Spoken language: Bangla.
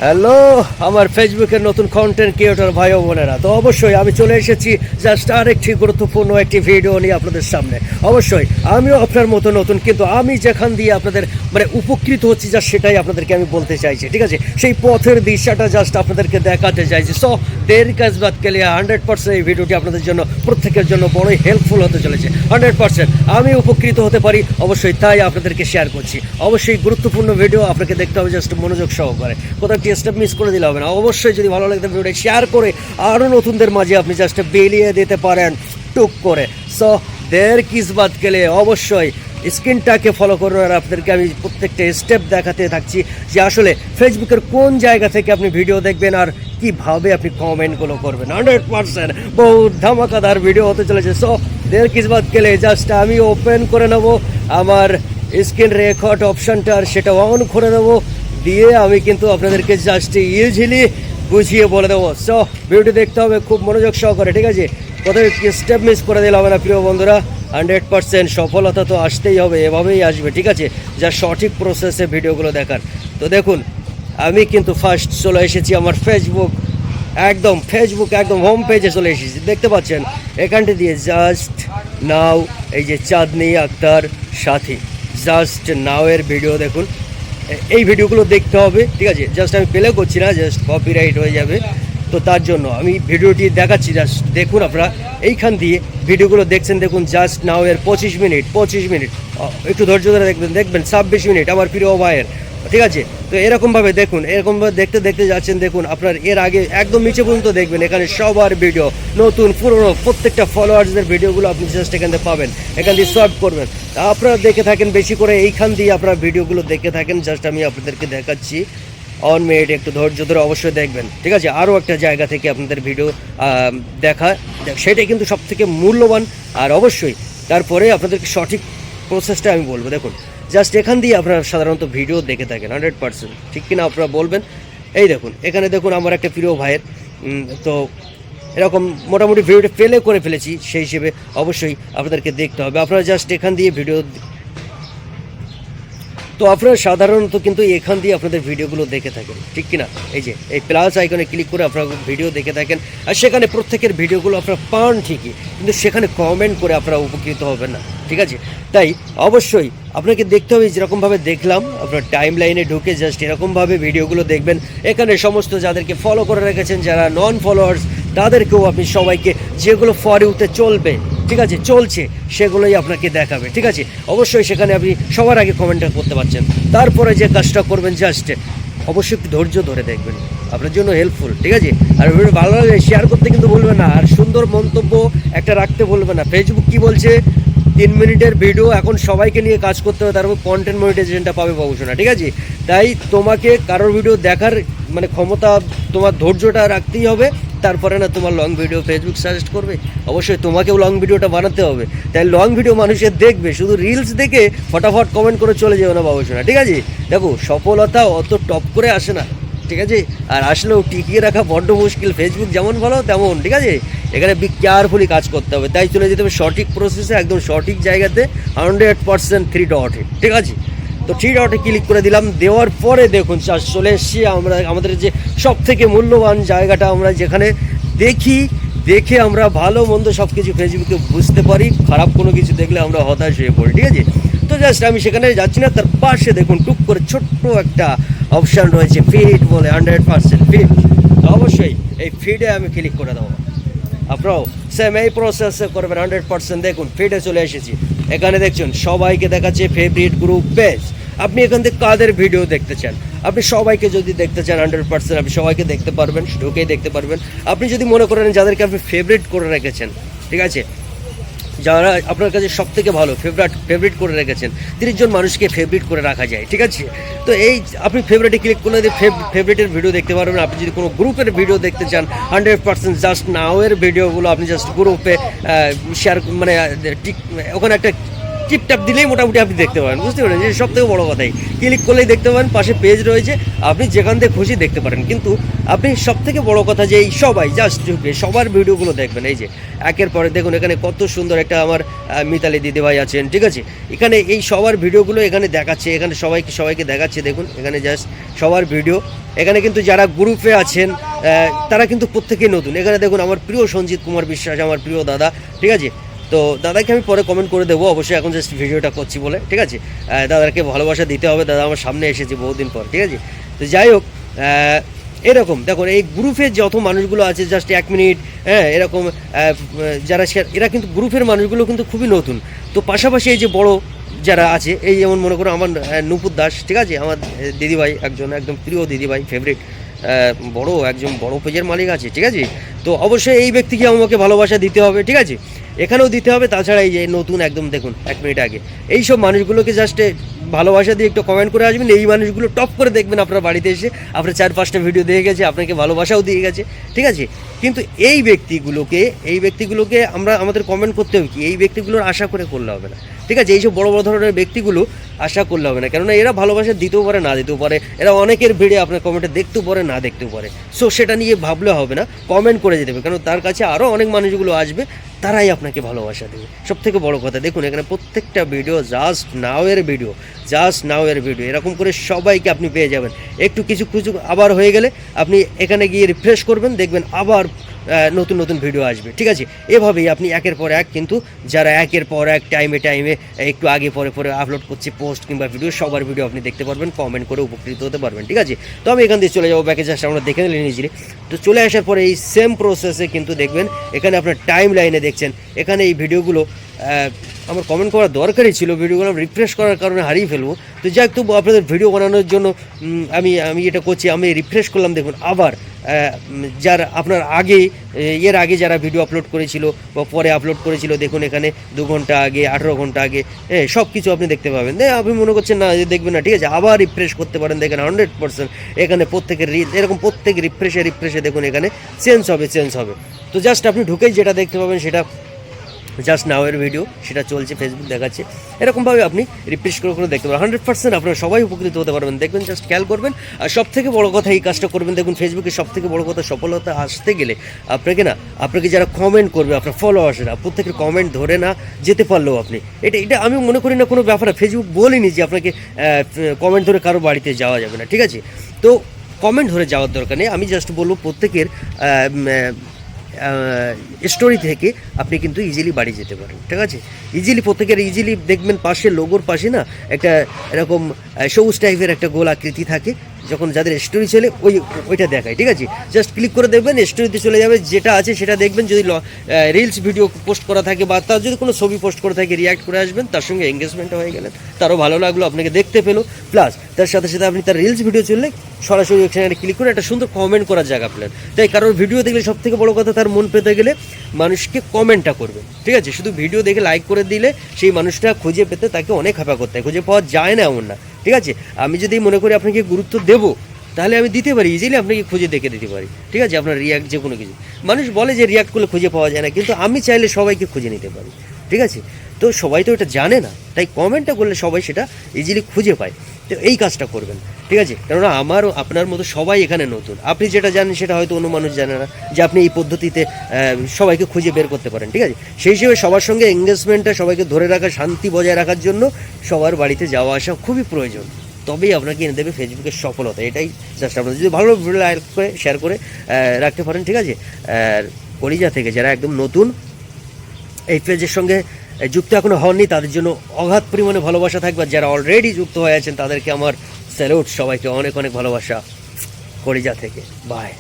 হ্যালো আমার ফেসবুকের নতুন কন্টেন্ট ক্রিয়েটর ভাই ও বোনেরা, তো অবশ্যই আমি চলে এসেছি জাস্ট আরেকটি গুরুত্বপূর্ণ একটি ভিডিও নিয়ে আপনাদের সামনে। অবশ্যই আমিও আপনার মতো নতুন, কিন্তু আমি যেখান দিয়ে আপনাদের উপকৃত হচ্ছি জাস্ট সেটাই আপনাদেরকে আমি বলতে চাইছি, ঠিক আছে? সেই পথের দিশাটা জাস্ট আপনাদেরকে দেখাতে চাইছি। সো দেরি কাজ বাদ কেলে 100% এই ভিডিওটি আপনাদের জন্য প্রত্যেকের জন্য বড়ই হেল্পফুল হতে চলেছে। 100% আমি উপকৃত হতে পারি অবশ্যই, তাই আপনাদেরকে শেয়ার করছি। অবশ্যই গুরুত্বপূর্ণ ভিডিও, আপনাকে দেখতে হবে জাস্ট মনোযোগ সহকারে, কোথাও স্টেপ মিস করে দিলে হবে না। অবশ্যই যদি ভালো লাগে ভিডিওটা শেয়ার করে আরও নতুনদের মাঝে আপনি জাস্ট বিলিয়ে দিতে পারেন টুক করে। সো দের কিস বাদ গেলে অবশ্যই স্ক্রিনটাকে ফলো করুন, আর আপনাদেরকে আমি প্রত্যেকটা স্টেপ দেখাতে থাকছি যে আসলে ফেসবুকের কোন জায়গা থেকে আপনি ভিডিও দেখবেন আর কীভাবে আপনি কমেন্টগুলো করবেন। 100% বহু ধামাকাদার ভিডিও হতে চলেছে। সো দের কিস বাদ গেলে জাস্ট আমি ওপেন করে নেব আমার স্ক্রিন রেকর্ড অপশানটা, আর সেটা অন করে দেবো, দিয়ে আমি কিন্তু আপনাদেরকে জাস্ট ইজিলি বুঝিয়ে বলে দেবো। সো ভিডিওটি দেখতে হবে খুব মনোযোগ সহকারে, ঠিক আছে? কোথাও স্টেপ মিস করে দিলে হবে না প্রিয় বন্ধুরা। 100% সফলতা তো আসতেই হবে, এভাবেই আসবে, ঠিক আছে? যা সঠিক প্রসেসে ভিডিওগুলো দেখার। তো দেখুন আমি কিন্তু ফার্স্ট চলে এসেছি আমার ফেসবুক একদম হোম পেজে চলে এসেছি। দেখতে পাচ্ছেন এখানটি দিয়ে জাস্ট নাও, এই যে চাঁদনি আক্তার সাথী, জাস্ট নাও এর ভিডিও দেখুন। এই ভিডিওগুলো দেখতে হবে, ঠিক আছে? জাস্ট আমি প্লে করছি না, জাস্ট কপিরাইট হয়ে যাবে, তো তার জন্য আমি ভিডিওটি দেখাচ্ছি। জাস্ট দেখুন, আপনারা এইখান দিয়ে ভিডিওগুলো দেখছেন, দেখুন জাস্ট নাও এর 25 মিনিট, একটু ধৈর্য ধরে দেখবেন 26 মিনিট আমার প্রিয় ভাইয়ের, ঠিক আছে? তো এরকমভাবে দেখুন, এরকমভাবে দেখতে যাচ্ছেন। দেখুন আপনার এর আগে একদম নিচে পর্যন্ত দেখবেন, এখানে সবার ভিডিও, নতুন পুরনো প্রত্যেকটা ফলোয়ার্সদের ভিডিওগুলো আপনি জাস্ট এখান থেকে পাবেন। এখান দিয়ে সোয়াইপ করবেন, আপনারা দেখে থাকেন বেশি করে, এইখান দিয়ে আপনারা ভিডিওগুলো দেখে থাকেন। জাস্ট আমি আপনাদেরকে দেখাচ্ছি, অন মিনিট একটু ধৈর্য ধরে অবশ্যই দেখবেন, ঠিক আছে? আরও একটা জায়গা থেকে আপনাদের ভিডিও সেটাই কিন্তু সব থেকে মূল্যবান, আর অবশ্যই তারপরে আপনাদেরকে সঠিক প্রসেসটা আমি বলবো। দেখুন জাস্ট এখান দিয়ে আপনারা সাধারণত ভিডিও দেখে থাকেন 100%, ঠিক কিনা আপনারা বলবেন। এই দেখুন এখানে দেখুন আমার একটা প্রিয় ভাইয়ের, তো এরকম মোটামুটি ভিডিওটা প্লে করে ফেলেছি, সেই হিসেবে অবশ্যই আপনাদেরকে দেখতে হবে। আপনারা জাস্ট এখান দিয়ে ভিডিও, তো আপনারা সাধারণত কিন্তু এখান দিয়ে আপনাদের ভিডিওগুলো দেখে থাকেন, ঠিক কিনা? এই যে এই প্লাস আইকনে ক্লিক করে আপনারা ভিডিও দেখে থাকেন, আর সেখানে প্রত্যেকের ভিডিওগুলো আপনারা পান ঠিকই, কিন্তু সেখানে কমেন্ট করে আপনারা উপকৃত হবেন না, ঠিক আছে? তাই অবশ্যই আপনাকে দেখতে হবে যেরকমভাবে দেখলাম, আপনার টাইম লাইনে ঢুকে জাস্ট এরকমভাবে ভিডিওগুলো দেখবেন। এখানে সমস্ত যাদেরকে ফলো করে রেখেছেন, যারা নন ফলোয়ার্স, তাদেরকেও আপনি সবাইকে যেগুলো ফর ইউতে চলবে, ঠিক আছে, চলছে, সেগুলোই আপনাকে দেখাবে, ঠিক আছে? অবশ্যই সেখানে আপনি সবার আগে কমেন্টটা করতে পারছেন। তারপরে যে কাজটা করবেন জাস্ট অবশ্যই একটু ধৈর্য ধরে দেখবেন, আপনার জন্য হেল্পফুল, ঠিক আছে? আর ভিডিও ভালো লাগলে শেয়ার করতে কিন্তু ভুলবেন না, আর সুন্দর মন্তব্য একটা রাখতে ভুলবেন না। ফেসবুক কি বলছে, 3 মিনিটের ভিডিও এখন সবাইকে নিয়ে কাজ করতে হবে, তারপর কন্টেন্ট মনিটাইজেশনটা পাবে অবশ্যই না, ঠিক আছে? তাই তোমাকে কারোর ভিডিও দেখার ক্ষমতা, তোমার ধৈর্যটা রাখতেই হবে। তারপরে না তোমার লং ভিডিও ফেসবুক সাজেস্ট করবে, অবশ্যই তোমাকেও লং ভিডিওটা বানাতে হবে। তাই লং ভিডিও মানুষের দেখবে, শুধু রিলস দেখে ফটাফট কমেন্ট করে চলে যাবে না অবশ্যই না, ঠিক আছে? দেখো সফলতা অত টপ করে আসে না, ঠিক আছে? আর আসলেও টিকিয়ে রাখা বড্ড মুশকিল, ফেসবুক যেমন ভালো তেমন, ঠিক আছে? এখানে কেয়ারফুলি কাজ করতে হবে, তাই চলে যেতে হবে সঠিক প্রসেসে, একদম সঠিক জায়গাতে 100% 3 ডটে, ঠিক আছে? তো 3 ডটে ক্লিক করে দিলাম, দেওয়ার পরে দেখুন চলে এসছি আমরা আমাদের যে সব থেকে মূল্যবান জায়গাটা, আমরা যেখানে দেখে আমরা ভালো মন্দ সব কিছু ফেসবুকে বুঝতে পারি। খারাপ কোনো কিছু দেখলে আমরা হতাশ হয়ে পড়ি, ঠিক আছে? তো জাস্ট আমি সেখানে যাচ্ছি না, তার পাশে দেখুন টুক করে ছোট্ট একটা অপশান রয়েছে, ফিড বলে, 100% ফিড। তো অবশ্যই এই ফিডে আমি ক্লিক করে দেবো, আপনারাও সেম এই প্রসেসে করবেন 100%। দেখুন ফিডে চলে এসেছি, এখানে দেখছেন সবাইকে দেখাচ্ছে ফেভারিট গ্রুপ পেজ। আপনি এখান থেকে কাদের ভিডিও দেখতে চান, আপনি সবাইকে যদি দেখতে চান 100% আপনি সবাইকে দেখতে পারবেন, ঢুকেই দেখতে পারবেন। আপনি যদি মনে করেন যাদেরকে আপনি ফেভারিট করে রেখেছেন, ঠিক আছে, যারা আপনার কাছে সব থেকে ভালো ফেভারিট করে রেখেছেন, 30 জন মানুষকে ফেভারিট করে রাখা যায়, ঠিক আছে? তো এই আপনি ফেভারিটে ক্লিক করলে ফেভারিটের ভিডিও দেখতে পারবেন। আপনি যদি কোনো গ্রুপের ভিডিও দেখতে চান 100% জাস্ট নাও এর ভিডিওগুলো আপনি জাস্ট গ্রুপে শেয়ার, ওখানে একটা টিপটাপ দিলেই মোটামুটি আপনি দেখতে পারেন, বুঝতে পারেন, যে সব থেকে বড়ো কথাই ক্লিক করলেই দেখতে পারেন, পাশে পেজ রয়েছে, আপনি যেখান থেকে খুশি দেখতে পারেন। কিন্তু আপনি সব থেকে বড়ো কথা যে এই সবাই জাস্ট ঢুকে সবার ভিডিওগুলো দেখবেন। এই যে একের পরে দেখুন এখানে কত সুন্দর একটা আমার মিতালি দিদিভাই আছেন, ঠিক আছে, এখানে এই সবার ভিডিওগুলো এখানে দেখাচ্ছে, এখানে সবাইকে দেখাচ্ছে। দেখুন এখানে জাস্ট সবার ভিডিও, এখানে কিন্তু যারা গ্রুপে আছেন তারা কিন্তু প্রত্যেকেই নতুন। এখানে দেখুন আমার প্রিয় সঞ্জিত কুমার বিশ্বাস, আমার প্রিয় দাদা, ঠিক আছে। তো দাদাকে আমি পরে কমেন্ট করে দেবো অবশ্যই, এখন জাস্ট ভিডিওটা করছি বলে, ঠিক আছে। দাদাকে ভালোবাসা দিতে হবে, দাদা আমার সামনে এসেছে বহুদিন পর, ঠিক আছে। তো যাই হোক, এরকম দেখুন এই গ্রুপের যত মানুষগুলো আছে জাস্ট 1 মিনিট, হ্যাঁ, এরকম যারা এরা কিন্তু গ্রুপের মানুষগুলো কিন্তু খুবই নতুন। তো পাশাপাশি এই যে বড় যারা আছে, এই যেমন মনে করো আমার নূপুর দাস, ঠিক আছে, আমার দিদিভাই, একদম প্রিয় দিদিভাই, ফেভারিট, একজন বড় পেজের মালিক আছে, ঠিক আছে। তো অবশ্যই এই ব্যক্তিকে আমাকে ভালোবাসা দিতে হবে, ঠিক আছে, এখানেও দিতে হবে। তাছাড়া এই যে নতুন একদম দেখুন 1 মিনিট আগে এইসব মানুষগুলোকে জাস্ট ভালোবাসা দিয়ে একটু কমেন্ট করে আসবেন। এই মানুষগুলো টপ করে দেখবেন আপনার বাড়িতে এসে, আপনার 4-5টা ভিডিও দেখে গেছে, আপনাকে ভালোবাসাও দিয়ে গেছে, ঠিক আছে। কিন্তু এই ব্যক্তিগুলোকে আমাদের কমেন্ট করতে হবে কি, এই ব্যক্তিগুলোর আশা করে করলে হবে না, ঠিক আছে। এইসব বড় ধরনের ব্যক্তিগুলো আশা করলে হবে না, কেননা এরা ভালোবাসা দিতেও পারে, না দিতেও পারে, এরা অনেকের ভিডিও আপনার কমেন্টে দেখতেও পারে, না দেখতেও পারে। সো সেটা নিয়ে ভাবলে হবে না, কমেন্ট করে যেতে হবে, কারণ তার কাছে আরও অনেক মানুষগুলো আসবে, তারাই আপনাকে ভালোবাসা দেবে। সব থেকে বড় কথা দেখুন এখানে প্রত্যেকটা ভিডিও জাস্ট নাও এর ভিডিও এরকম করে সবাইকে আপনি পেয়ে যাবেন। একটু কিছু আবার হয়ে গেলে আপনি এখানে গিয়ে রিফ্রেশ করবেন, দেখবেন আবার নতুন ভিডিও আসবে, ঠিক আছে। এভাবেই আপনি একের পর এক, কিন্তু যারা একের পর এক টাইমে একটু আগে পরে আপলোড করছে পোস্ট কিংবা ভিডিও, সবার ভিডিও আপনি দেখতে পারবেন, কমেন্ট করে উপকৃত হতে পারবেন, ঠিক আছে। তো আমি এখান দিয়ে চলে যাবো ব্যাকে, জাস্ট আমরা দেখে নিলে নিজেই। তো চলে আসার পরে এই সেম প্রসেসে কিন্তু দেখবেন এখানে আপনার টাইম লাইনে দেখছেন, এখানে এই ভিডিওগুলো আমার কমেন্ট করার দরকারই ছিল, ভিডিওগুলো রিফ্রেশ করার কারণে হারিয়ে ফেলবো। তো যাই হোক, তবু আপনাদের ভিডিও বানানোর জন্য আমি এটা করছি, আমি রিফ্রেশ করলাম, দেখুন আবার যারা আপনার এর আগে যারা ভিডিও আপলোড করেছিল বা পরে আপলোড করেছিল, দেখুন এখানে 2 ঘন্টা আগে, 18 ঘন্টা আগে, সব কিছু আপনি দেখতে পাবেন। আপনি মনে করছেন না যে দেখবেন না, ঠিক আছে, আবার রিফ্রেশ করতে পারেন, দেখেন 100% এখানে প্রত্যেকের এরকম প্রত্যেক রিফ্রেশে দেখুন এখানে চেঞ্জ হবে। তো জাস্ট আপনি ঢুকেই যেটা দেখতে পাবেন সেটা জাস্ট নাওয়ের ভিডিও, সেটা চলছে, ফেসবুক দেখাচ্ছে, এরকমভাবে আপনি রিফ্রেশ করে দেখতে পারেন। 100% আপনারা সবাই উপকৃত হতে পারবেন, দেখবেন, জাস্ট খেয়াল করবেন। আর সব থেকে বড় কথা এই কাজটা করবেন, দেখুন ফেসবুকে সব থেকে বড় কথা, সফলতা আসতে গেলে আপনাকে যারা কমেন্ট করবে, আপনার ফলোয়ার্সরা, প্রত্যেকের কমেন্ট ধরে না যেতে পারলেও আপনি এটা আমি মনে করি না কোনো ব্যাপার। ফেসবুক বলিনি যে আপনাকে কমেন্ট ধরে কারো বাড়িতে যাওয়া যাবে না, ঠিক আছে। তো কমেন্ট ধরে যাওয়ার দরকার নেই, আমি জাস্ট বলবো প্রত্যেকের স্টোরি থেকে আপনি কিন্তু ইজিলি বাড়ি যেতে পারেন, ঠিক আছে। ইজিলি দেখবেন পাশে লোগোর পাশে না একটা এরকম সবুজ টাইপের একটা গোল আকৃতি থাকে, যখন যাদের স্টোরি চলে ওইটা দেখায়, ঠিক আছে। জাস্ট ক্লিক করে দেখবেন, স্টোরিতে চলে যাবে, যেটা আছে সেটা দেখবেন। যদি রিলস ভিডিও পোস্ট করা থাকে বা তার যদি কোনো ছবি পোস্ট করা থাকে, রিয়াক্ট করে আসবেন, তার সঙ্গে এঙ্গেজমেন্ট হয়ে গেলেন, তারও ভালো লাগলো, আপনাকে দেখতে পেলো, প্লাস তার সাথে আপনি তার রিলস ভিডিও চললে সরাসরি সেখানে ক্লিক করে একটা সুন্দর কমেন্ট করার জায়গা পেলেন। তাই কারোর ভিডিও দেখলে সব থেকে বড় কথা, তার মন পেতে গেলে মানুষকে কমেন্টটা করবেন, ঠিক আছে। শুধু ভিডিও দেখে লাইক করে দিলে সেই মানুষটা খুঁজে পেতে তাকে অনেক হাঁপা করতে হয়, খুঁজে পাওয়া যায় না এমন না, ঠিক আছে। আমি যদি মনে করি আপনাকে গুরুত্ব দেবো, তাহলে আমি দিতে পারি, ইজিলি আপনাকে খুঁজে দেখে দিতে পারি, ঠিক আছে। আপনার রিয়াক্ট যে কোনো কিছু, মানুষ বলে যে রিয়াক্ট করলে খুঁজে পাওয়া যায় না, কিন্তু আমি চাইলে সবাইকে খুঁজে নিতে পারি, ঠিক আছে। তো সবাই তো এটা জানে না, তাই কমেন্টটা করলে সবাই সেটা ইজিলি খুঁজে পায়। তো এই কাজটা করবেন, ঠিক আছে। কেননা আমারও আপনার মতো সবাই এখানে নতুন, আপনি যেটা জানেন সেটা হয়তো অন্য মানুষ জানে না, যে আপনি এই পদ্ধতিতে সবাইকে খুঁজে বের করতে পারেন, ঠিক আছে। সেই হিসেবে সবার সঙ্গে এঙ্গেজমেন্টটা সবাইকে ধরে রাখা, শান্তি বজায় রাখার জন্য সবার বাড়িতে যাওয়া আসা খুবই প্রয়োজন, তবেই আপনাকে এনে দেবে ফেসবুকের সফলতা। এটাই জাস্ট আপনাদের যদি ভালো লাইক করে শেয়ার করে রাখতে পারেন, ঠিক আছে। আর কলিজা থেকে যারা একদম নতুন এই পেজের সঙ্গে যুক্ত এখনো হননি, তাদের জন্য অগাধ পরিমাণে ভালোবাসা থাকবে। যারা অলরেডি যুক্ত হয়ে আছেন তাদেরকে আমার স্যালুট, সবাইকে অনেক ভালোবাসা কলিজা থেকে। বাই।